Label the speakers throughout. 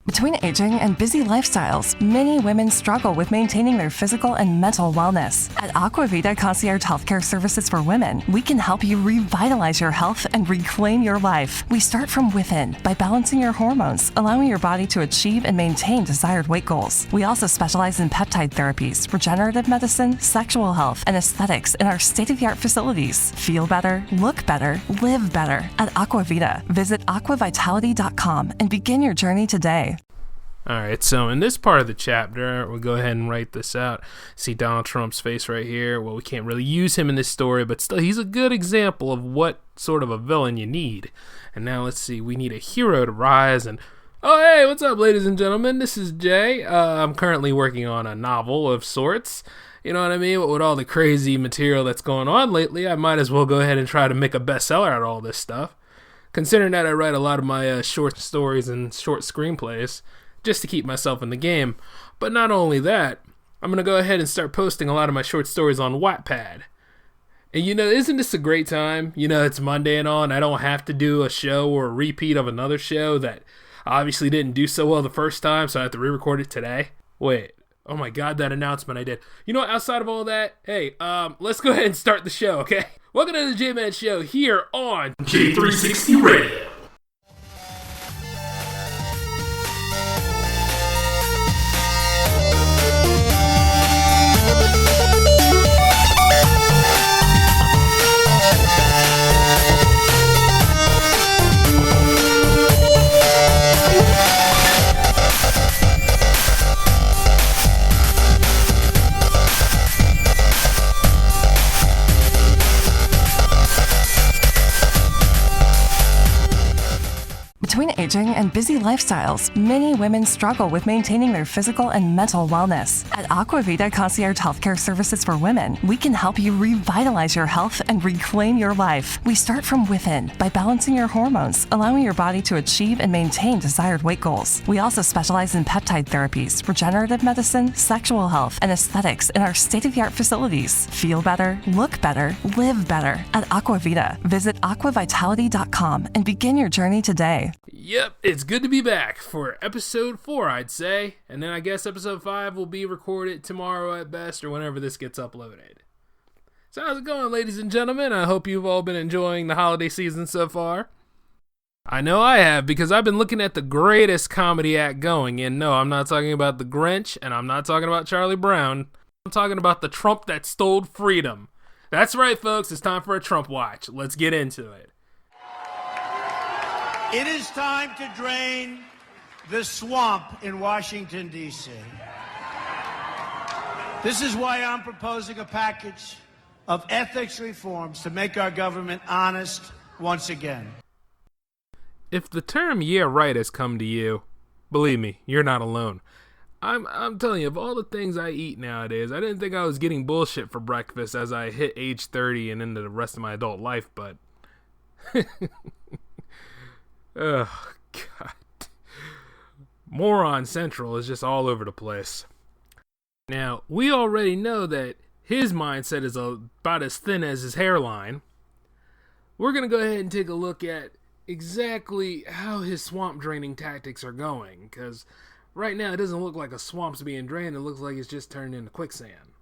Speaker 1: Between aging and busy lifestyles, many women struggle with maintaining their physical and mental wellness. At Aquavita Concierge Healthcare Services for Women, we can help you revitalize your health and reclaim your life. We start from within by balancing your hormones, allowing your body to achieve and maintain desired weight goals. We also specialize in peptide therapies, regenerative medicine, sexual health, and aesthetics in our state-of-the-art facilities. Feel better, look better, live better at Aquavita. Visit aquavitality.com and begin your journey today.
Speaker 2: Alright, so in this part of the chapter, we'll go ahead and write this out. See Donald Trump's face right here. Well, we can't really use him in this story, but still, he's a good example of what sort of a villain you need. And now let's see, we need a hero to rise and... Oh, hey, what's up, ladies and gentlemen? This is Jay. I'm currently working on a novel of sorts. You know what I mean? With all the crazy material that's going on lately, I might as well go ahead and try to make a bestseller out of all this stuff. Considering that I write a lot of my short stories and short screenplays, just to keep myself in the game. But not only that, I'm going to go ahead and start posting a lot of my short stories on Wattpad. And isn't this a great time? It's Monday and all, and I don't have to do a show or a repeat of another show that obviously didn't do so well the first time, so I have to re-record it today. Wait, oh my god, that announcement I did. Outside of all that, hey, let's go ahead and start the show, okay? Welcome to the J-Man Show here on J360 Radio.
Speaker 1: Between aging and busy lifestyles, many women struggle with maintaining their physical and mental wellness. At Aquavita Concierge Healthcare Services for Women, we can help you revitalize your health and reclaim your life. We start from within by balancing your hormones, allowing your body to achieve and maintain desired weight goals. We also specialize in peptide therapies, regenerative medicine, sexual health, and aesthetics in our state-of-the-art facilities. Feel better, look better, live better at Aquavita. Visit aquavitality.com and begin your journey today.
Speaker 2: Yep, it's good to be back for episode 4, I'd say. And then I guess episode 5 will be recorded tomorrow at best, or whenever this gets uploaded. So how's it going, ladies and gentlemen? I hope you've all been enjoying the holiday season so far. I know I have, because I've been looking at the greatest comedy act going. And no, I'm not talking about The Grinch, and I'm not talking about Charlie Brown. I'm talking about the Trump that stole freedom. That's right, folks. It's time for a Trump watch. Let's get into it.
Speaker 3: It is time to drain the swamp in Washington, D.C. This is why I'm proposing a package of ethics reforms to make our government honest once again.
Speaker 2: If the term "yeah, right" has come to you, believe me, you're not alone. I'm telling you, of all the things I eat nowadays, I didn't think I was getting bullshit for breakfast as I hit age 30 and into the rest of my adult life, but... Oh, God. Moron Central is just all over the place. Now, we already know that his mindset is about as thin as his hairline. We're going to go ahead and take a look at exactly how his swamp draining tactics are going, because right now it doesn't look like a swamp's being drained, it looks like it's just turned into quicksand.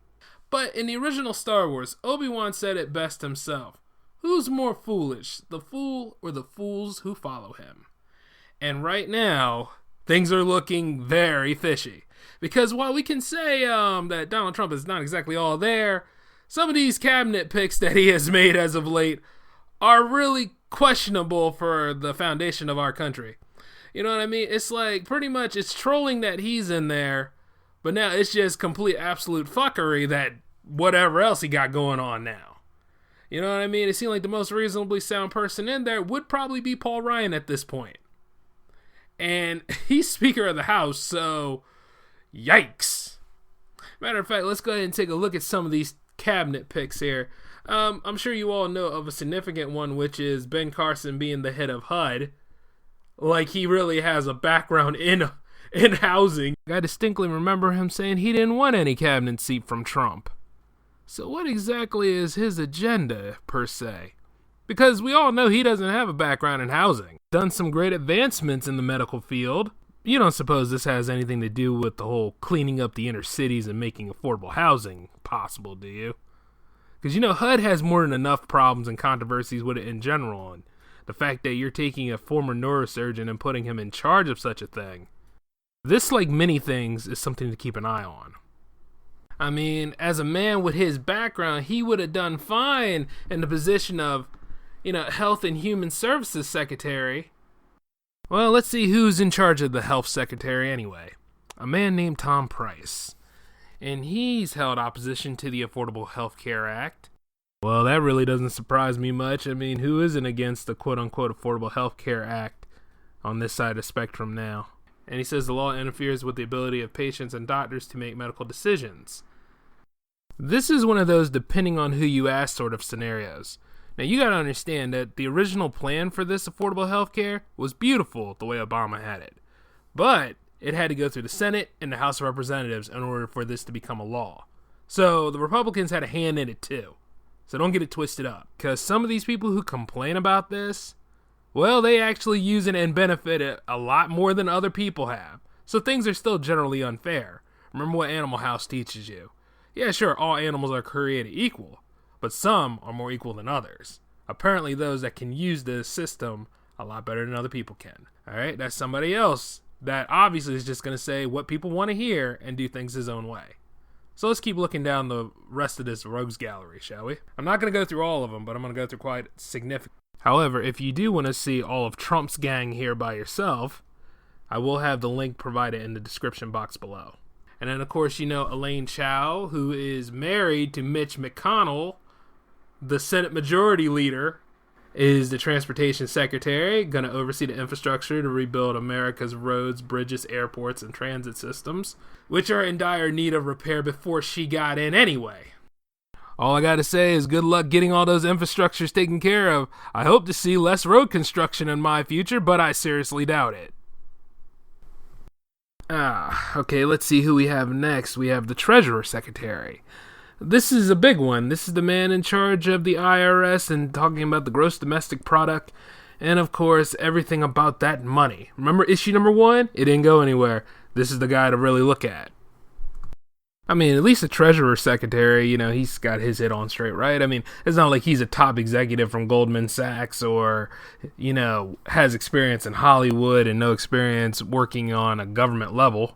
Speaker 2: But in the original Star Wars, Obi-Wan said it best himself. Who's more foolish, the fool or the fools who follow him? And right now, things are looking very fishy. Because while we can say that Donald Trump is not exactly all there, some of these cabinet picks that he has made as of late are really questionable for the foundation of our country. You know what I mean? It's like, pretty much, it's trolling that he's in there, but now it's just complete absolute fuckery that whatever else he got going on now. You know what I mean? It seemed like the most reasonably sound person in there would probably be Paul Ryan at this point. And he's Speaker of the House, so yikes. Matter of fact, let's go ahead and take a look at some of these cabinet picks here. I'm sure you all know of a significant one, which is Ben Carson being the head of HUD. Like he really has a background in housing. I distinctly remember him saying he didn't want any cabinet seat from Trump. So what exactly is his agenda, per se? Because we all know he doesn't have a background in housing. Done some great advancements in the medical field. You don't suppose this has anything to do with the whole cleaning up the inner cities and making affordable housing possible, do you? Because, HUD has more than enough problems and controversies with it in general, and the fact that you're taking a former neurosurgeon and putting him in charge of such a thing, this, like many things, is something to keep an eye on. I mean, as a man with his background, he would have done fine in the position of, Health and Human Services Secretary. Well, let's see who's in charge of the Health Secretary anyway. A man named Tom Price. And he's held opposition to the Affordable Health Care Act. Well, that really doesn't surprise me much. I mean, who isn't against the quote-unquote Affordable Health Care Act on this side of the spectrum now? And he says the law interferes with the ability of patients and doctors to make medical decisions. This is one of those depending on who you ask sort of scenarios. Now, you got to understand that the original plan for this affordable health care was beautiful the way Obama had it. But it had to go through the Senate and the House of Representatives in order for this to become a law. So the Republicans had a hand in it too. So don't get it twisted up. Because some of these people who complain about this, well, they actually use it and benefit it a lot more than other people have. So things are still generally unfair. Remember what Animal House teaches you. Yeah, sure, all animals are created equal, but some are more equal than others. Apparently those that can use this system a lot better than other people can. Alright, that's somebody else that obviously is just going to say what people want to hear and do things his own way. So let's keep looking down the rest of this rogues gallery, shall we? I'm not going to go through all of them, but I'm going to go through quite significant. However, if you do want to see all of Trump's gang here by yourself, I will have the link provided in the description box below. And then, of course, Elaine Chao, who is married to Mitch McConnell, the Senate Majority Leader, is the Transportation Secretary, going to oversee the infrastructure to rebuild America's roads, bridges, airports, and transit systems, which are in dire need of repair before she got in anyway. All I got to say is good luck getting all those infrastructures taken care of. I hope to see less road construction in my future, but I seriously doubt it. Okay, let's see who we have next. We have the Treasurer Secretary. This is a big one. This is the man in charge of the IRS and talking about the gross domestic product and, of course, everything about that money. Remember issue number 1? It didn't go anywhere. This is the guy to really look at. I mean, at least the Treasurer Secretary, he's got his head on straight, right? I mean, it's not like he's a top executive from Goldman Sachs or, has experience in Hollywood and no experience working on a government level.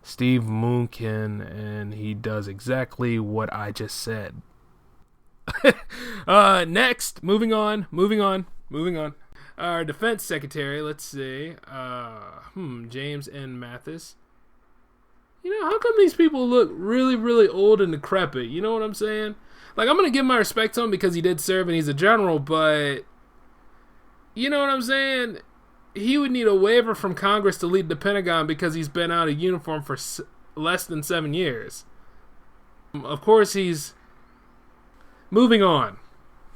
Speaker 2: Steve Mnuchin, and he does exactly what I just said. Next, moving on. Our Defense Secretary, let's see. James N. Mathis. How come these people look really, really old and decrepit? You know what I'm saying? Like, I'm going to give my respect to him because he did serve and he's a general, but you know what I'm saying? He would need a waiver from Congress to lead the Pentagon because he's been out of uniform for less than 7 years. Of course, he's moving on.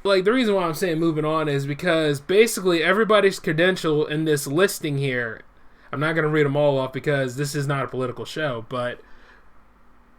Speaker 2: Like, the reason why I'm saying moving on is because basically everybody's credential in this listing here, I'm not going to read them all off because this is not a political show, but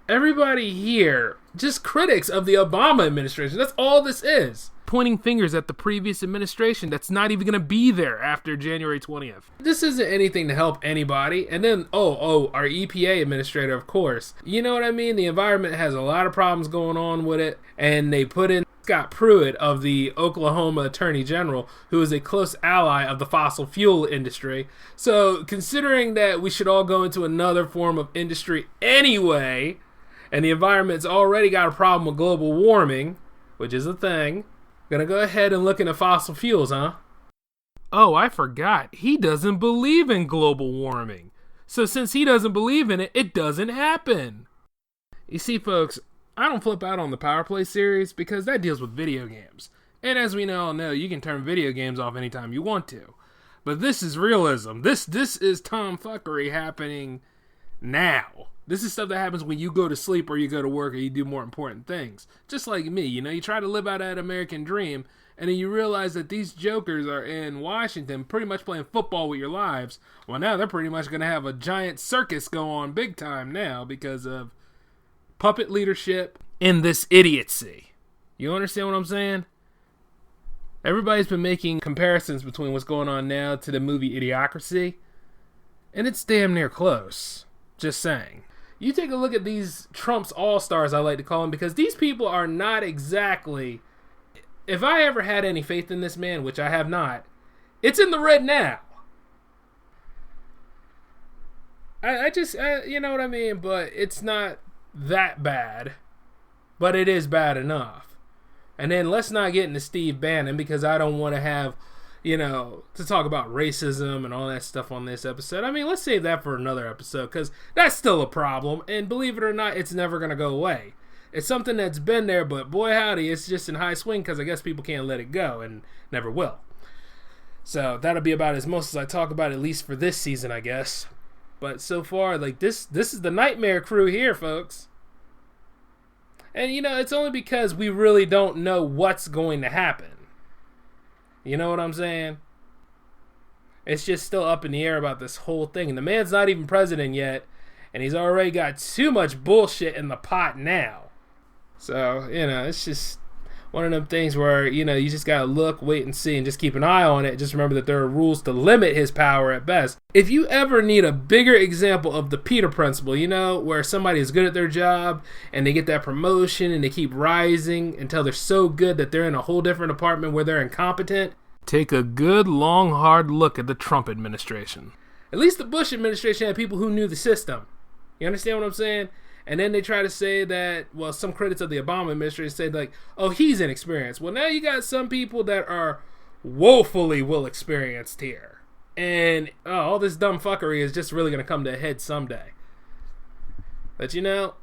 Speaker 2: everybody here, just critics of the Obama administration. That's all this is. Pointing fingers at the previous administration that's not even going to be there after January 20th. This isn't anything to help anybody. And then, our EPA administrator, of course. You know what I mean? The environment has a lot of problems going on with it, and they put in Scott Pruitt of the Oklahoma Attorney General, who is a close ally of the fossil fuel industry. So considering that we should all go into another form of industry anyway, and the environment's already got a problem with global warming, which is a thing, gonna go ahead and look into fossil fuels, huh? Oh, I forgot. He doesn't believe in global warming. So since he doesn't believe in it, it doesn't happen. You see, folks, I don't flip out on the Power Play series because that deals with video games. And as we all know, you can turn video games off anytime you want to. But this is realism. This is tomfuckery happening now. This is stuff that happens when you go to sleep or you go to work or you do more important things. Just like me, you try to live out that American dream and then you realize that these jokers are in Washington pretty much playing football with your lives. Well, now they're pretty much going to have a giant circus go on big time now because of puppet leadership and this idiocy. You understand what I'm saying? Everybody's been making comparisons between what's going on now to the movie Idiocracy. And it's damn near close. Just saying. You take a look at these Trump's all-stars, I like to call them, because these people are not exactly... If I ever had any faith in this man, which I have not, it's in the red now. I just, you know what I mean? But it's not that bad. But it is bad enough. And then let's not get into Steve Bannon, because I don't want to have, to talk about racism and all that stuff on this episode. I mean, let's save that for another episode, because that's still a problem. And believe it or not, it's never going to go away. It's something that's been there, but boy howdy, it's just in high swing, because I guess people can't let it go, and never will. So that'll be about as much as I talk about, at least for this season, I guess. But so far, like, this is the nightmare crew here, folks. And, it's only because we really don't know what's going to happen. You know what I'm saying? It's just still up in the air about this whole thing. And the man's not even president yet, and he's already got too much bullshit in the pot now. So, it's just one of them things where, you just gotta look, wait, and see, and just keep an eye on it. Just remember that there are rules to limit his power at best. If you ever need a bigger example of the Peter Principle, where somebody is good at their job, and they get that promotion, and they keep rising until they're so good that they're in a whole different department where they're incompetent, take a good, long, hard look at the Trump administration. At least the Bush administration had people who knew the system. You understand what I'm saying? And then they try to say that, well, some critics of the Obama administration said, like, oh, he's inexperienced. Well, now you got some people that are woefully well-experienced here. And all this dumb fuckery is just really going to come to a head someday. But, it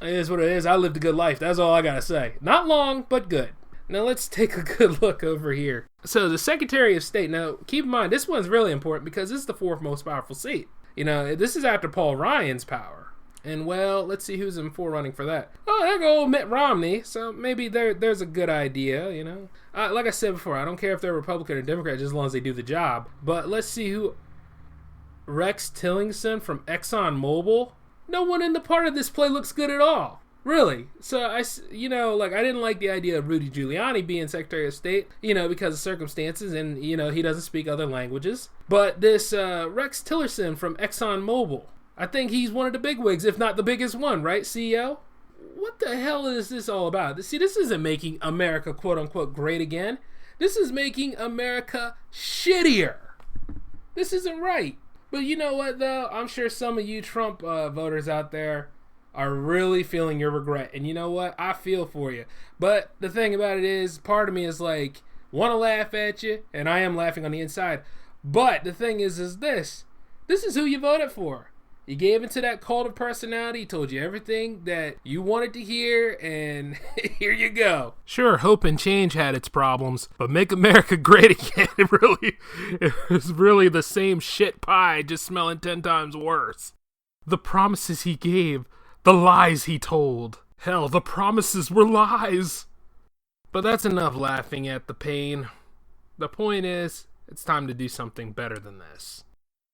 Speaker 2: is what it is. I lived a good life. That's all I got to say. Not long, but good. Now, let's take a good look over here. So, the Secretary of State. Now, keep in mind, this one's really important because this is the fourth most powerful seat. This is after Paul Ryan's power. And, well, let's see who's in forerunning for that. Oh, there go Mitt Romney. So maybe there's a good idea, like I said before, I don't care if they're Republican or Democrat, just as long as they do the job. But let's see who... Rex Tillerson from ExxonMobil? No one in the part of this play looks good at all. Really. So, I didn't like the idea of Rudy Giuliani being Secretary of State, because of circumstances, and, he doesn't speak other languages. But this Rex Tillerson from ExxonMobil... I think he's one of the bigwigs, if not the biggest one, right, CEO? What the hell is this all about? See, this isn't making America, quote-unquote, great again. This is making America shittier. This isn't right. But you know what, though? I'm sure some of you Trump voters out there are really feeling your regret. And you know what? I feel for you. But the thing about it is, part of me is like, want to laugh at you, and I am laughing on the inside. But the thing is this. This is who you voted for. You gave into that cult of personality, told you everything that you wanted to hear, and here you go. Sure, Hope and Change had its problems, but Make America Great Again, it was really the same shit pie, just smelling 10 times worse. The promises he gave, the lies he told. Hell, the promises were lies. But that's enough laughing at the pain. The point is, it's time to do something better than this.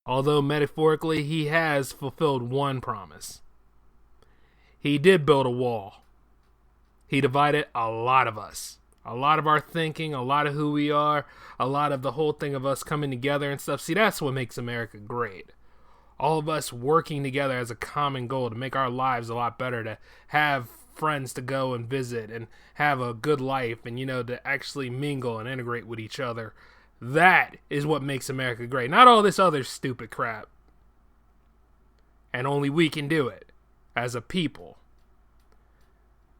Speaker 2: Although metaphorically, he has fulfilled one promise. He did build a wall. He divided a lot of us. A lot of our thinking, a lot of who we are, a lot of the whole thing of us coming together and stuff. See, that's what makes America great. All of us working together as a common goal to make our lives a lot better, to have friends to go and visit and have a good life and, to actually mingle and integrate with each other. That is what makes America great. Not all this other stupid crap. And only we can do it. As a people.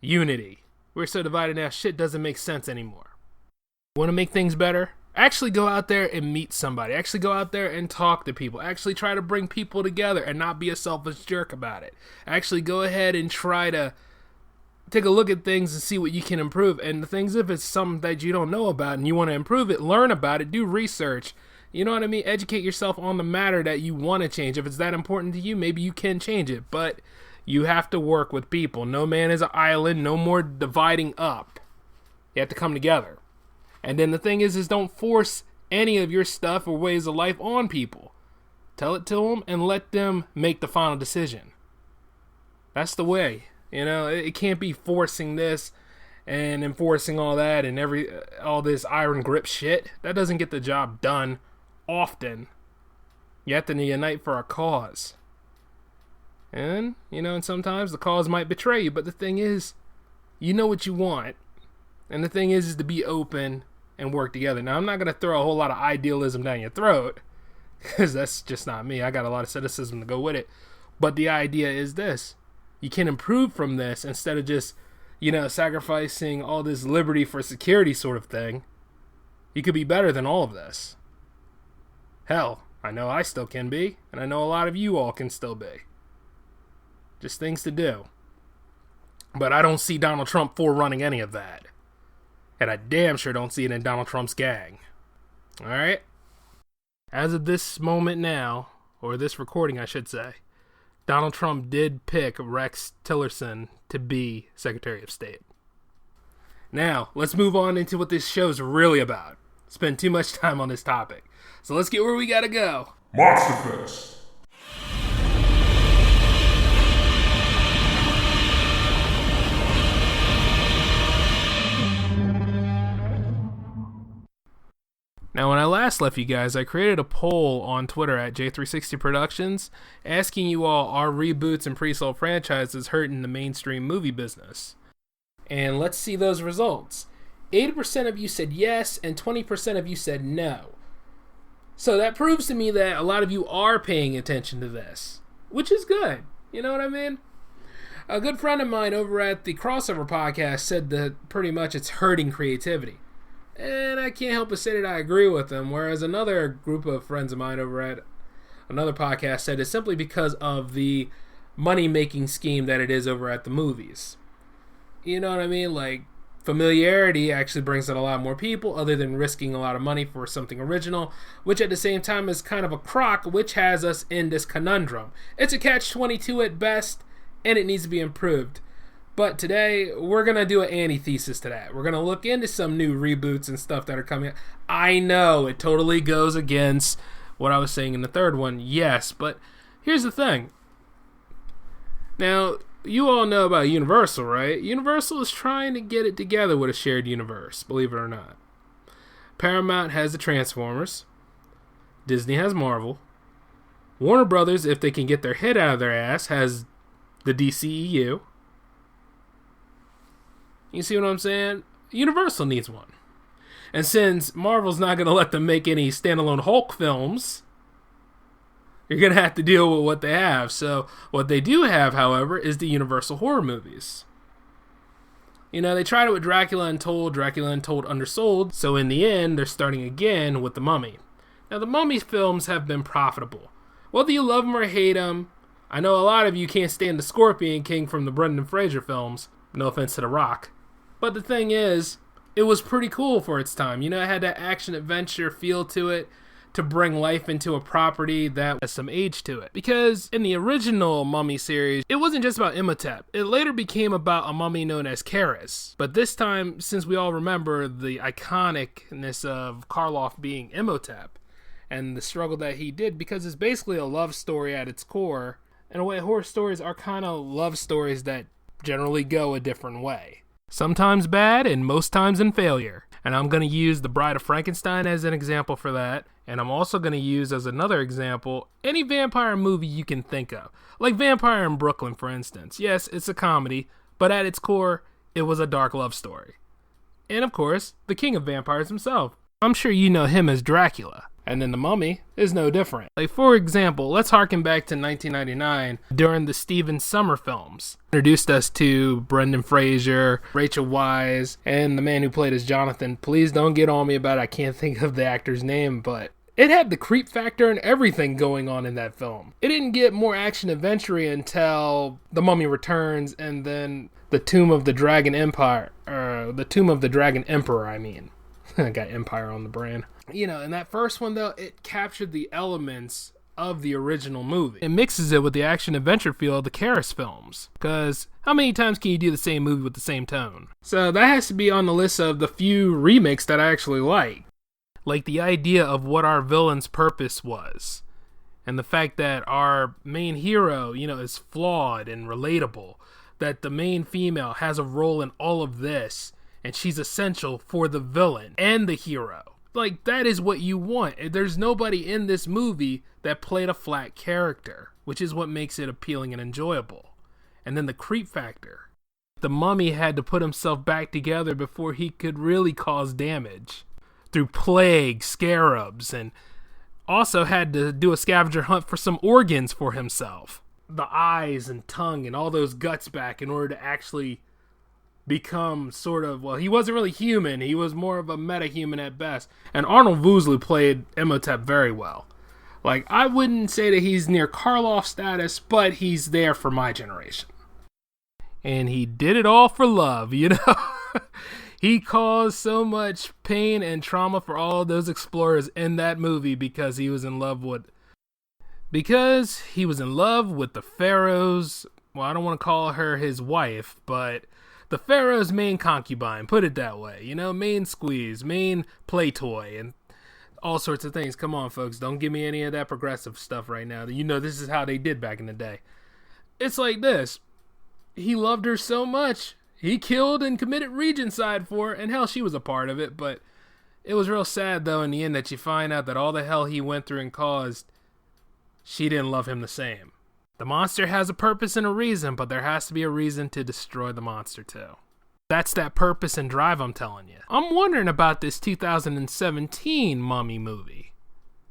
Speaker 2: Unity. We're so divided now, shit doesn't make sense anymore. Want to make things better? Actually go out there and meet somebody. Actually go out there and talk to people. Actually try to bring people together and not be a selfish jerk about it. Actually go ahead and try to take a look at things and see what you can improve. And the things, if it's something that you don't know about and you want to improve it, learn about it, do research. You know what I mean? Educate yourself on the matter that you want to change. If it's that important to you, maybe you can change it. But you have to work with people. No man is an island. No more dividing up. You have to come together. And then the thing is don't force any of your stuff or ways of life on people. Tell it to them and let them make the final decision. That's the way. It can't be forcing this and enforcing all that and all this iron grip shit. That doesn't get the job done often. You have to unite for a cause. And, and sometimes the cause might betray you, but the thing is, you know what you want. And the thing is to be open and work together. Now, I'm not going to throw a whole lot of idealism down your throat, because that's just not me. I got a lot of cynicism to go with it. But the idea is this. You can improve from this instead of just, sacrificing all this liberty for security sort of thing. You could be better than all of this. Hell, I know I still can be, and I know a lot of you all can still be. Just things to do. But I don't see Donald Trump forerunning any of that. And I damn sure don't see it in Donald Trump's gang. Alright? As of this moment now, or this recording I should say, Donald Trump did pick Rex Tillerson to be Secretary of State. Now, let's move on into what this show's really about. Spend too much time on this topic. So let's get where we gotta go.
Speaker 4: Monster Fest.
Speaker 2: Now, when I last left you guys, I created a poll on Twitter at J360 Productions asking you all, are reboots and pre-sold franchises hurting the mainstream movie business? And let's see those results. 80% of you said yes, and 20% of you said no. So that proves to me that a lot of you are paying attention to this, which is good. You know what I mean? A good friend of mine over at the Crossover Podcast said that pretty much it's hurting creativity. And I can't help but say that I agree with them, whereas another group of friends of mine over at another podcast said it's simply because of the money-making scheme that it is over at the movies. You know what I mean? Like, familiarity actually brings in a lot more people other than risking a lot of money for something original, which at the same time is kind of a crock, which has us in this conundrum. It's a catch-22 at best, and it needs to be improved. But today, we're going to do an antithesis to that. We're going to look into some new reboots and stuff that are coming out. I know, it totally goes against what I was saying in the third one, yes, but here's the thing. Now, you all know about Universal, right? Universal is trying to get it together with a shared universe, believe it or not. Paramount has the Transformers. Disney has Marvel. Warner Brothers, if they can get their head out of their ass, has the DCEU. You see what I'm saying? Universal needs one. And since Marvel's not going to let them make any standalone Hulk films, you're going to have to deal with what they have. So what they do have, however, is the Universal horror movies. They tried it with Dracula Untold Undersold, so in the end, they're starting again with The Mummy. Now, the Mummy films have been profitable. Whether you love them or hate them, I know a lot of you can't stand the Scorpion King from the Brendan Fraser films. No offense to The Rock. But the thing is, it was pretty cool for its time. It had that action-adventure feel to it to bring life into a property that has some age to it. Because in the original Mummy series, it wasn't just about Imhotep. It later became about a mummy known as Karis. But this time, since we all remember the iconicness of Karloff being Imhotep and the struggle that he did, because it's basically a love story at its core. In a way, horror stories are kind of love stories that generally go a different way. Sometimes bad, and most times in failure. And I'm going to use The Bride of Frankenstein as an example for that. And I'm also going to use as another example any vampire movie you can think of. Like Vampire in Brooklyn, for instance. Yes, it's a comedy, but at its core, it was a dark love story. And of course, the king of vampires himself. I'm sure you know him as Dracula. And then The Mummy is no different. Like, for example, let's harken back to 1999 during the Stephen Summer films. Introduced us to Brendan Fraser, Rachel Weisz, and the man who played as Jonathan. Please don't get on me about it. I can't think of the actor's name, but it had the creep factor and everything going on in that film. It didn't get more action-adventure until The Mummy Returns and then The Tomb of the Dragon Empire. The Tomb of the Dragon Emperor, I mean. I got Empire on the brain. In that first one, though, it captured the elements of the original movie. It mixes it with the action-adventure feel of the Karis films. Because how many times can you do the same movie with the same tone? So that has to be on the list of the few remakes that I actually like. Like the idea of what our villain's purpose was. And the fact that our main hero, is flawed and relatable. That the main female has a role in all of this. And she's essential for the villain and the hero. Like, that is what you want. There's nobody in this movie that played a flat character, which is what makes it appealing and enjoyable. And then the creep factor. The mummy had to put himself back together before he could really cause damage through plague, scarabs, and also had to do a scavenger hunt for some organs for himself. The eyes and tongue and all those guts back in order to actually become sort of, well, he wasn't really human. He was more of a meta-human at best. And Arnold Vosloo played Imhotep very well. Like, I wouldn't say that he's near Karloff status, but he's there for my generation. And he did it all for love, you know? He caused so much pain and trauma for all those explorers in that movie because he was in love with the Pharaoh's, well, I don't want to call her his wife, but the Pharaoh's main concubine, put it that way. You know, main squeeze, main play toy, and all sorts of things. Come on, folks, don't give me any of that progressive stuff right now. You know, this is how they did back in the day. It's like this. He loved her so much, he killed and committed regicide for her, and hell, she was a part of it, but it was real sad, though, in the end, that you find out that all the hell he went through and caused, she didn't love him the same. The monster has a purpose and a reason, but there has to be a reason to destroy the monster, too. That's that purpose and drive I'm telling you. I'm wondering about this 2017 Mummy movie,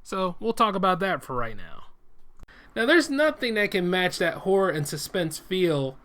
Speaker 2: so we'll talk about that for right now. Now, there's nothing that can match that horror and suspense feel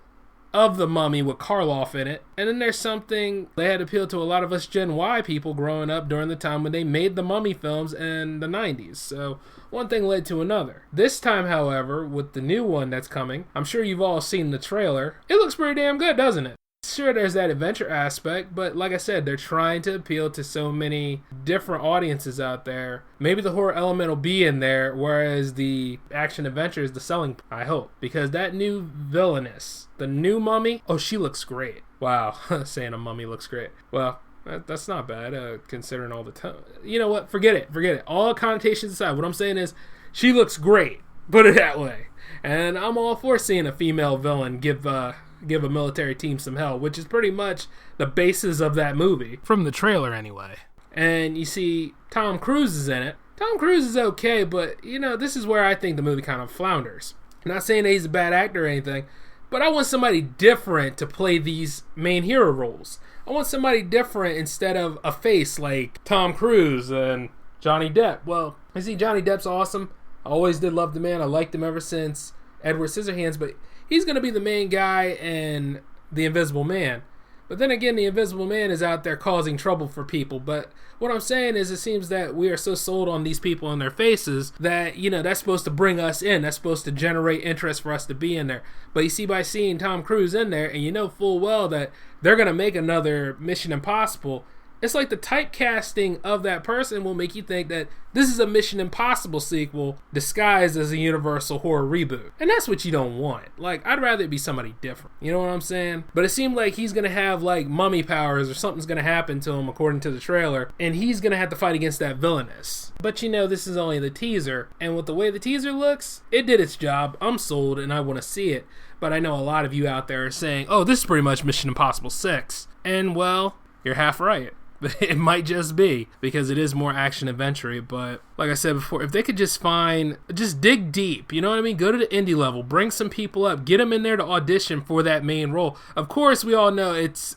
Speaker 2: of the Mummy with Karloff in it. And then there's something that had appealed to a lot of us Gen Y people growing up during the time when they made the Mummy films in the 90s. So one thing led to another. This time, however, with the new one that's coming, I'm sure you've all seen the trailer. It looks pretty damn good, doesn't it? Sure, there's that adventure aspect, but like I said, they're trying to appeal to so many different audiences out there. Maybe the horror element will be in there, whereas the action adventure is the selling, I hope. Because that new villainess, the new Mummy, oh, she looks great. Wow, saying a mummy looks great. Well, that's not bad, considering all the time. You know what, forget it. All connotations aside, what I'm saying is, she looks great. Put it that way. And I'm all for seeing a female villain give a military team some hell, which is pretty much the basis of that movie, from the trailer anyway. And you see Tom Cruise is in it. Tom Cruise is okay, but you know, this is where I think the movie kind of flounders. I'm not saying that he's a bad actor or anything, but I want somebody different to play these main hero roles. I want somebody different instead of a face like Tom Cruise and Johnny Depp. Well, I see Johnny Depp's awesome. I always did love the man. I liked him ever since Edward Scissorhands, but he's going to be the main guy in The Invisible Man. But then again, The Invisible Man is out there causing trouble for people. But what I'm saying is, it seems that we are so sold on these people and their faces that, you know, that's supposed to bring us in. That's supposed to generate interest for us to be in there. But you see, by seeing Tom Cruise in there, and you know full well that they're going to make another Mission Impossible, it's like the typecasting of that person will make you think that this is a Mission Impossible sequel disguised as a Universal horror reboot. And that's what you don't want. Like, I'd rather it be somebody different. You know what I'm saying? But it seemed like he's going to have, like, mummy powers or something's going to happen to him according to the trailer. And he's going to have to fight against that villainess. But you know, this is only the teaser. And with the way the teaser looks, it did its job. I'm sold and I want to see it. But I know a lot of you out there are saying, oh, this is pretty much Mission Impossible 6. And, well, you're half right. It might just be, because it is more action-adventure, but like I said before, if they could just dig deep, you know what I mean? Go to the indie level, bring some people up, get them in there to audition for that main role. Of course, we all know it's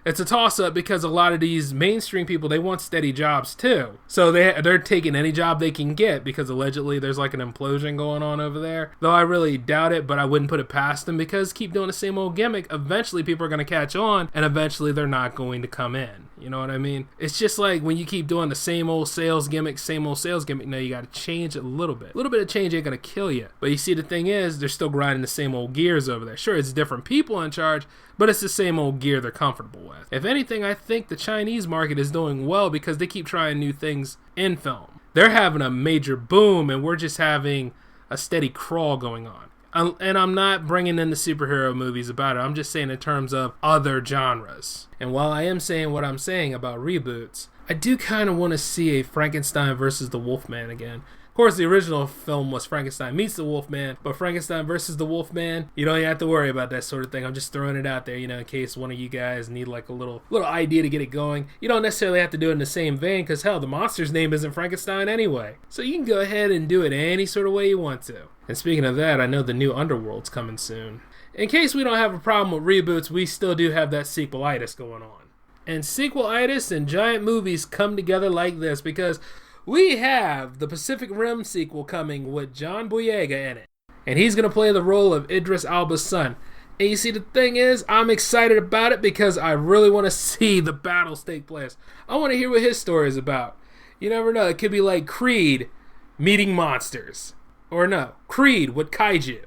Speaker 2: a toss-up because a lot of these mainstream people, they want steady jobs too. So they're taking any job they can get because allegedly there's like an implosion going on over there. Though I really doubt it, but I wouldn't put it past them because keep doing the same old gimmick. Eventually people are going to catch on and eventually they're not going to come in. You know what I mean? It's just like when you keep doing the same old sales gimmick. No, you got to change it a little bit. A little bit of change ain't going to kill you. But you see, the thing is, they're still grinding the same old gears over there. Sure, it's different people in charge, but it's the same old gear they're comfortable with. If anything, I think the Chinese market is doing well because they keep trying new things in film. They're having a major boom, and we're just having a steady crawl going on. And I'm not bringing in the superhero movies about it. I'm just saying in terms of other genres. And while I am saying what I'm saying about reboots, I do kind of want to see a Frankenstein versus the Wolfman again. Of course, the original film was Frankenstein meets the Wolfman, but Frankenstein versus the Wolfman, you don't have to worry about that sort of thing. I'm just throwing it out there, in case one of you guys need like a little idea to get it going. You don't necessarily have to do it in the same vein, because hell, the monster's name isn't Frankenstein anyway. So you can go ahead and do it any sort of way you want to. And speaking of that, I know the new Underworld's coming soon. In case we don't have a problem with reboots, we still do have that sequelitis going on. And sequelitis and giant movies come together like this because we have the Pacific Rim sequel coming with John Boyega in it. And he's going to play the role of Idris Elba's son. And you see, the thing is, I'm excited about it because I really want to see the battles take place. I want to hear what his story is about. You never know. It could be like Creed meeting monsters. Or no, Creed with kaiju.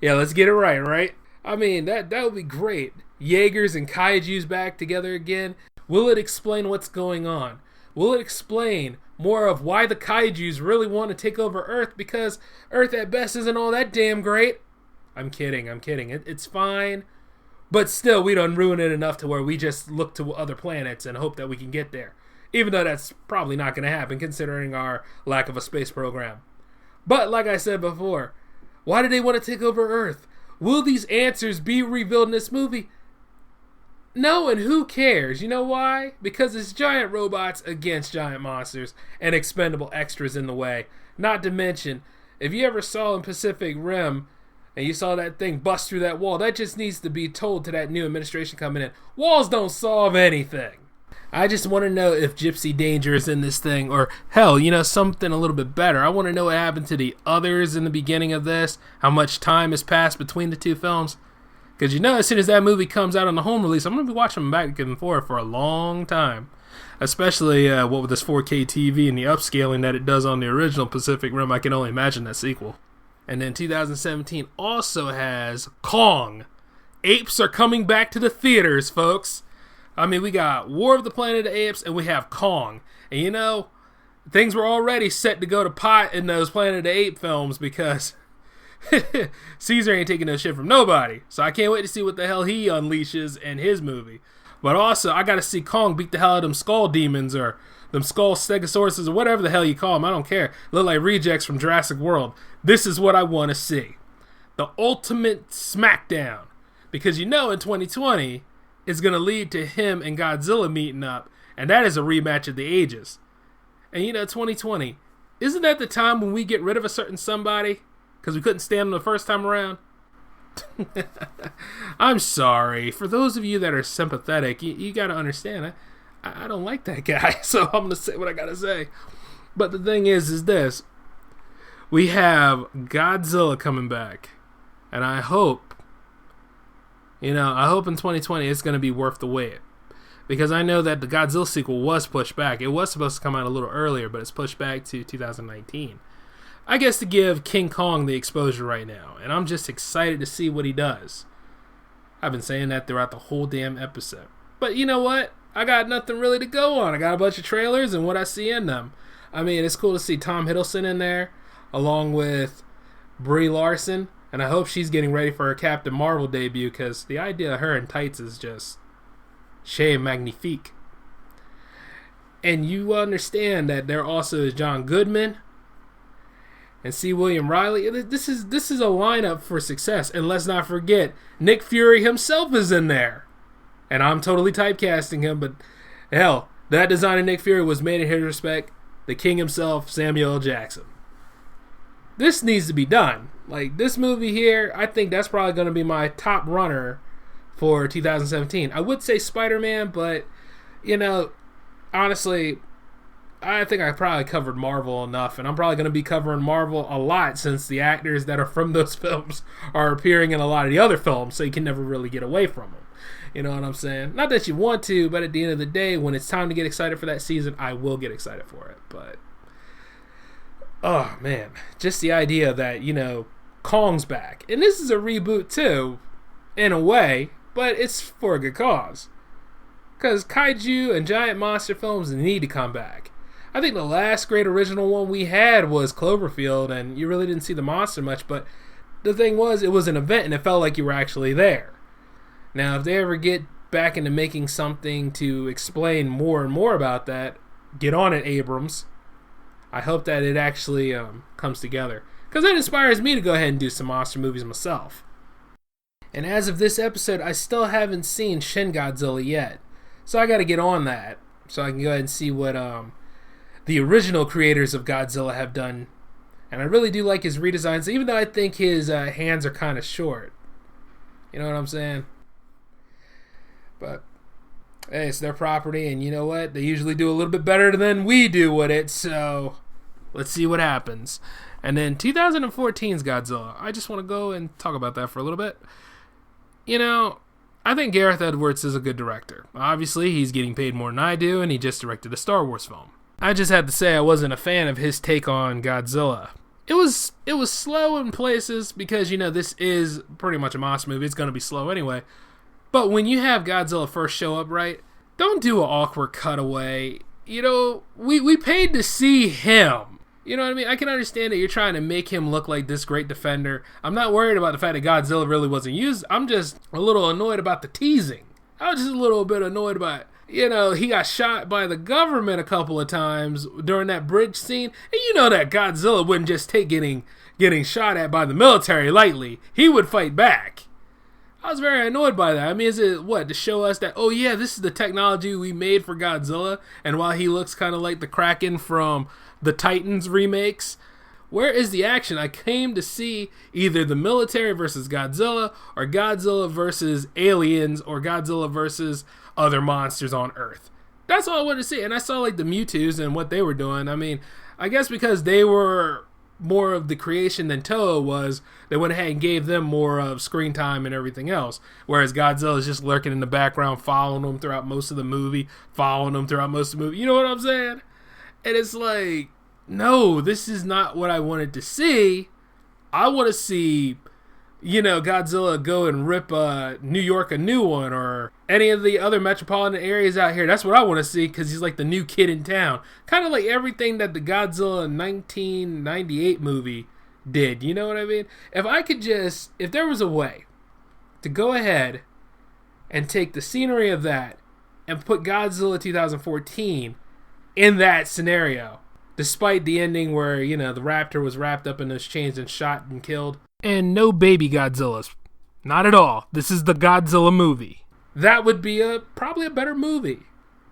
Speaker 2: Yeah, let's get it right? I mean, that would be great. Jaegers and kaijus back together again. Will it explain what's going on? Will it explain more of why the kaijus really want to take over Earth, because Earth at best isn't all that damn great? I'm kidding. It's fine. But still, we don't ruin it enough to where we just look to other planets and hope that we can get there. Even though that's probably not going to happen considering our lack of a space program. But like I said before, why do they want to take over Earth? Will these answers be revealed in this movie? No, and who cares? You know why? Because it's giant robots against giant monsters and expendable extras in the way. Not to mention, if you ever saw in Pacific Rim and you saw that thing bust through that wall, that just needs to be told to that new administration coming in. Walls don't solve anything. I just want to know if Gypsy Danger is in this thing, or hell, something a little bit better. I want to know what happened to the others in the beginning of this, how much time has passed between the two films. Because as soon as that movie comes out on the home release, I'm going to be watching them back and forth for a long time. Especially what with this 4K TV and the upscaling that it does on the original Pacific Rim, I can only imagine that sequel. And then 2017 also has Kong. Apes are coming back to the theaters, folks. I mean, we got War of the Planet of the Apes and we have Kong. And things were already set to go to pot in those Planet of the Apes films because Caesar ain't taking no shit from nobody. So I can't wait to see what the hell he unleashes in his movie. But also, I gotta see Kong beat the hell out of them skull demons or them skull stegosauruses or whatever the hell you call them. I don't care. Look like rejects from Jurassic World. This is what I want to see. The ultimate smackdown. Because in 2020, it's going to lead to him and Godzilla meeting up. And that is a rematch of the ages. And 2020, isn't that the time when we get rid of a certain somebody? Because we couldn't stand them the first time around? I'm sorry. For those of you that are sympathetic, you got to understand, I don't like that guy. So I'm going to say what I got to say. But the thing is this. We have Godzilla coming back. And I hope in 2020 it's going to be worth the wait. Because I know that the Godzilla sequel was pushed back. It was supposed to come out a little earlier, but it's pushed back to 2019. I guess to give King Kong the exposure right now. And I'm just excited to see what he does. I've been saying that throughout the whole damn episode. But you know what? I got nothing really to go on. I got a bunch of trailers and what I see in them. I mean, it's cool to see Tom Hiddleston in there, along with Brie Larson. And I hope she's getting ready for her Captain Marvel debut, because the idea of her in tights is just chez magnifique. And you understand that there also is John Goodman and C. William Riley. This is a lineup for success. And let's not forget, Nick Fury himself is in there. And I'm totally typecasting him, but hell, that design of Nick Fury was made in his respect. The king himself, Samuel L. Jackson. This needs to be done. Like, this movie here, I think that's probably going to be my top runner for 2017. I would say Spider-Man, but, honestly, I think I probably covered Marvel enough, and I'm probably going to be covering Marvel a lot since the actors that are from those films are appearing in a lot of the other films, so you can never really get away from them. You know what I'm saying? Not that you want to, but at the end of the day, when it's time to get excited for that season, I will get excited for it. But, oh man, just the idea that, Kong's back. And this is a reboot too, in a way, but it's for a good cause. Because kaiju and giant monster films need to come back. I think the last great original one we had was Cloverfield, and you really didn't see the monster much, but the thing was, it was an event and it felt like you were actually there. Now, if they ever get back into making something to explain more and more about that, get on it, Abrams. I hope that it actually comes together, because it inspires me to go ahead and do some monster movies myself. And as of this episode, I still haven't seen Shin Godzilla yet, so I got to get on that so I can go ahead and see what the original creators of Godzilla have done. And I really do like his redesigns, even though I think his hands are kind of short. You know what I'm saying? But hey, it's their property, and you know what? They usually do a little bit better than we do with it, so let's see what happens. And then 2014's Godzilla. I just want to go and talk about that for a little bit. You know, I think Gareth Edwards is a good director. Obviously, he's getting paid more than I do, and he just directed a Star Wars film. I just have to say I wasn't a fan of his take on Godzilla. It was slow in places because, you know, this is pretty much a monster movie. It's going to be slow anyway. But when you have Godzilla first show up, right, don't do an awkward cutaway. You know, we paid to see him. You know what I mean? I can understand that you're trying to make him look like this great defender. I'm not worried about the fact that Godzilla really wasn't used. I'm just a little annoyed about the teasing. I was just a little bit annoyed about it. You know, he got shot by the government a couple of times during that bridge scene. And you know that Godzilla wouldn't just take getting shot at by the military lightly. He would fight back. I was very annoyed by that. I mean, is it what? To show us that, oh yeah, this is the technology we made for Godzilla, and while he looks kind of like the Kraken from the Titans remakes, where is the action? I came to see either the military versus Godzilla, or Godzilla versus aliens, or Godzilla versus other monsters on Earth. That's all I wanted to see. And I saw like the Mewtwo's and what they were doing. I mean, I guess because they were more of the creation than Toho was, they went ahead and gave them more of screen time and everything else. Whereas Godzilla is just lurking in the background, following them throughout most of the movie. You know what I'm saying? And it's like, no, this is not what I wanted to see. I want to see, you know, Godzilla go and rip New York a new one, or any of the other metropolitan areas out here. That's what I want to see, because he's like the new kid in town. Kind of like everything that the Godzilla 1998 movie did. You know what I mean? If there was a way to go ahead and take the scenery of that and put Godzilla 2014 in that scenario, despite the ending where, you know, the raptor was wrapped up in those chains and shot and killed, and no baby Godzillas. Not at all. This is the Godzilla movie. That would be probably a better movie.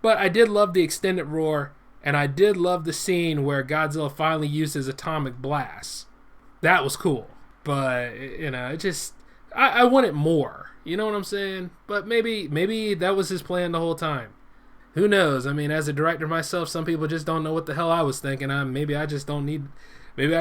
Speaker 2: But I did love the extended roar, and I did love the scene where Godzilla finally used his atomic blast. That was cool. But, you know, it just, I wanted more. You know what I'm saying? But maybe that was his plan the whole time. Who knows? I mean, as a director myself, some people just don't know what the hell I was thinking. Maybe I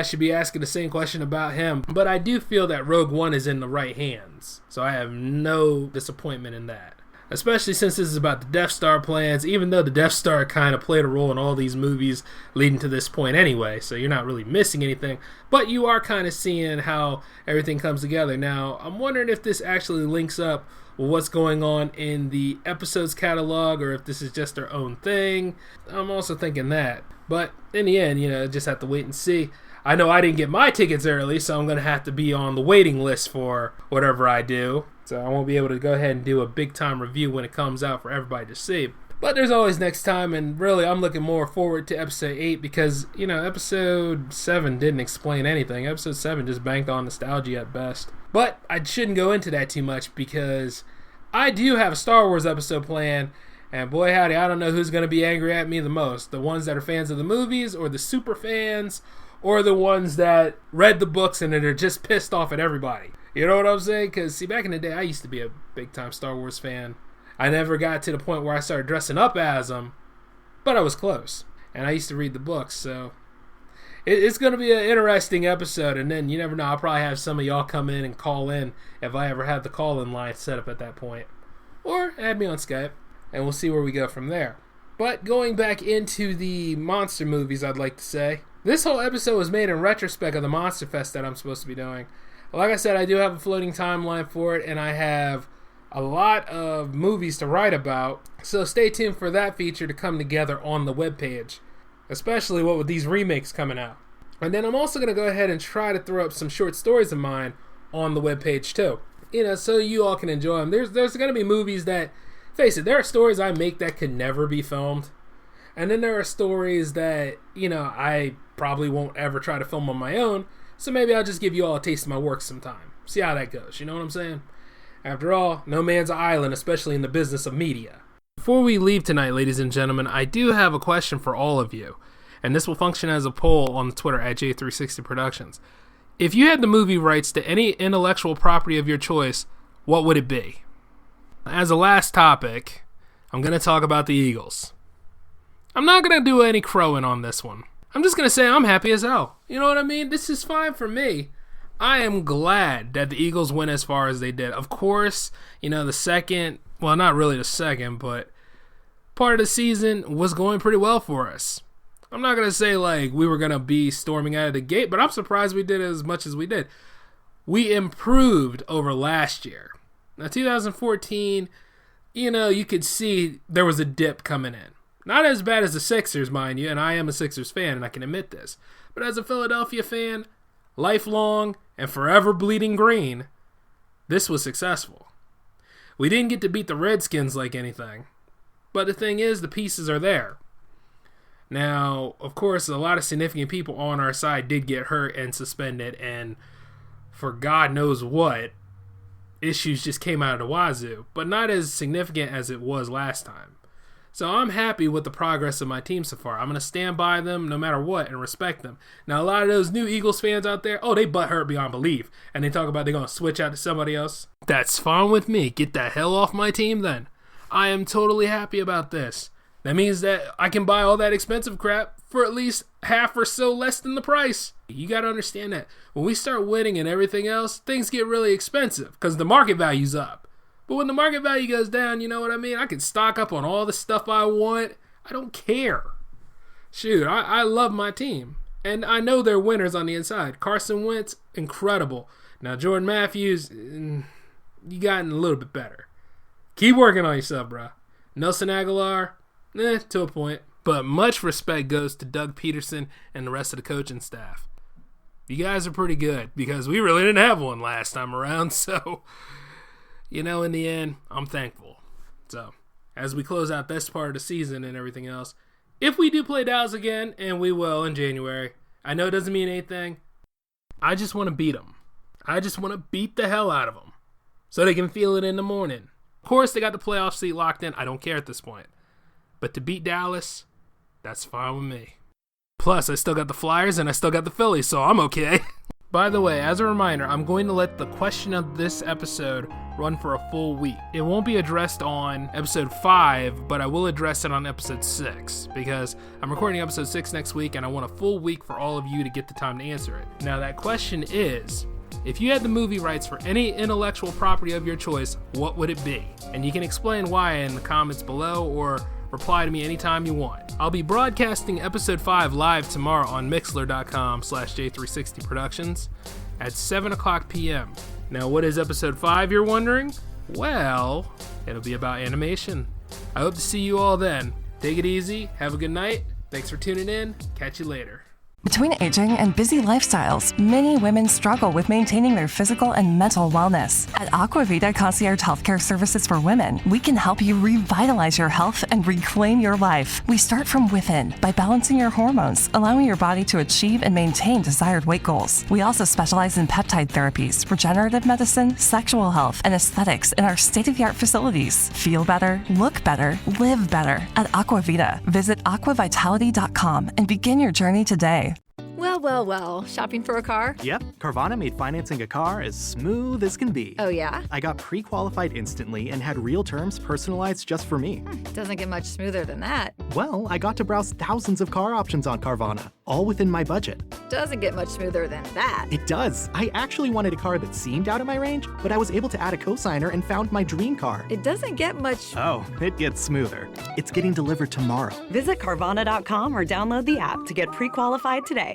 Speaker 2: should be asking the same question about him. But I do feel that Rogue One is in the right hands. So I have no disappointment in that. Especially since this is about the Death Star plans, even though the Death Star kind of played a role in all these movies leading to this point anyway. So you're not really missing anything. But you are kind of seeing how everything comes together. Now, I'm wondering if this actually links up with what's going on in the episodes catalog, or if this is just their own thing. I'm also thinking that. But in the end, you know, just have to wait and see. I know I didn't get my tickets early, so I'm going to have to be on the waiting list for whatever I do. So I won't be able to go ahead and do a big-time review when it comes out for everybody to see. But there's always next time, and really I'm looking more forward to Episode 8 because, you know, Episode 7 didn't explain anything. Episode 7 just banked on nostalgia at best. But I shouldn't go into that too much because I do have a Star Wars episode planned, and boy howdy, I don't know who's going to be angry at me the most. The ones that are fans of the movies, or the super fans, or the ones that read the books and are just pissed off at everybody. You know what I'm saying? Because, see, back in the day, I used to be a big-time Star Wars fan. I never got to the point where I started dressing up as them, but I was close. And I used to read the books, so it's going to be an interesting episode. And then, you never know, I'll probably have some of y'all come in and call in if I ever have the call-in line set up at that point. Or add me on Skype, and we'll see where we go from there. But going back into the monster movies, I'd like to say, this whole episode was made in retrospect of the Monster Fest that I'm supposed to be doing. Like I said, I do have a floating timeline for it, and I have a lot of movies to write about. So stay tuned for that feature to come together on the webpage, especially what with these remakes coming out. And then I'm also going to go ahead and try to throw up some short stories of mine on the webpage too. You know, so you all can enjoy them. There's going to be movies that, face it, there are stories I make that could never be filmed. And then there are stories that, you know, I probably won't ever try to film on my own, so maybe I'll just give you all a taste of my work sometime. See how that goes, you know what I'm saying? After all, no man's an island, especially in the business of media. Before we leave tonight, ladies and gentlemen, I do have a question for all of you, and this will function as a poll on the Twitter at J360 Productions. If you had the movie rights to any intellectual property of your choice, what would it be? As a last topic, I'm going to talk about the Eagles. I'm not going to do any crowing on this one. I'm just going to say I'm happy as hell. You know what I mean? This is fine for me. I am glad that the Eagles went as far as they did. Of course, the second, well, not really the second, but part of the season was going pretty well for us. I'm not going to say like we were going to be storming out of the gate, but I'm surprised we did as much as we did. We improved over last year. Now, 2014, you could see there was a dip coming in. Not as bad as the Sixers, mind you, and I am a Sixers fan, and I can admit this. But as a Philadelphia fan, lifelong and forever bleeding green, this was successful. We didn't get to beat the Redskins like anything. But the thing is, the pieces are there. Now, of course, a lot of significant people on our side did get hurt and suspended, and for God knows what, issues just came out of the wazoo, but not as significant as it was last time. So I'm happy with the progress of my team so far. I'm going to stand by them no matter what and respect them. Now, a lot of those new Eagles fans out there, they butthurt beyond belief, and they talk about they're going to switch out to somebody else. That's fine with me. Get the hell off my team then. I am totally happy about this. That means that I can buy all that expensive crap for at least half or so less than the price. You got to understand that. When we start winning and everything else, things get really expensive because the market value's up. But when the market value goes down, you know what I mean? I can stock up on all the stuff I want. I don't care. Shoot, I love my team. And I know they're winners on the inside. Carson Wentz, incredible. Now, Jordan Matthews, you gotten a little bit better. Keep working on yourself, bro. Nelson Aguilar, to a point. But much respect goes to Doug Peterson and the rest of the coaching staff. You guys are pretty good because we really didn't have one last time around. So, in the end, I'm thankful. So, as we close out this part of the season and everything else, if we do play Dallas again, and we will in January, I know it doesn't mean anything. I just want to beat them. I just want to beat the hell out of them so they can feel it in the morning. Of course, they got the playoff seat locked in. I don't care at this point. But to beat Dallas, that's fine with me. Plus, I still got the Flyers and I still got the Phillies, so I'm okay. By the way, as a reminder, I'm going to let the question of this episode run for a full week. It won't be addressed on episode 5, but I will address it on episode 6 because I'm recording episode 6 next week and I want a full week for all of you to get the time to answer it. Now, that question is, if you had the movie rights for any intellectual property of your choice, what would it be? And you can explain why in the comments below or reply to me anytime you want. I'll be broadcasting episode 5 live tomorrow on mixler.com/J360 Productions at 7:00 p.m. Now, what is episode 5, you're wondering? Well, it'll be about animation. I hope to see you all then. Take it easy. Have a good night. Thanks for tuning in. Catch you later.
Speaker 1: Between aging and busy lifestyles, many women struggle with maintaining their physical and mental wellness. At Aquavita Concierge Healthcare Services for Women, we can help you revitalize your health and reclaim your life. We start from within by balancing your hormones, allowing your body to achieve and maintain desired weight goals. We also specialize in peptide therapies, regenerative medicine, sexual health, and aesthetics in our state-of-the-art facilities. Feel better, look better, live better at Aquavita. Visit aquavitality.com and begin your journey today.
Speaker 4: Well. Shopping for a car?
Speaker 5: Yep, Carvana made financing a car as smooth as can be.
Speaker 4: Oh, yeah?
Speaker 5: I got pre-qualified instantly and had real terms personalized just for me.
Speaker 4: Doesn't get much smoother than that.
Speaker 5: Well, I got to browse thousands of car options on Carvana, all within my budget.
Speaker 4: Doesn't get much smoother than that.
Speaker 5: It does. I actually wanted a car that seemed out of my range, but I was able to add a cosigner and found my dream car.
Speaker 4: It doesn't get much...
Speaker 5: Oh, it gets smoother. It's getting delivered tomorrow.
Speaker 6: Visit Carvana.com or download the app to get pre-qualified today.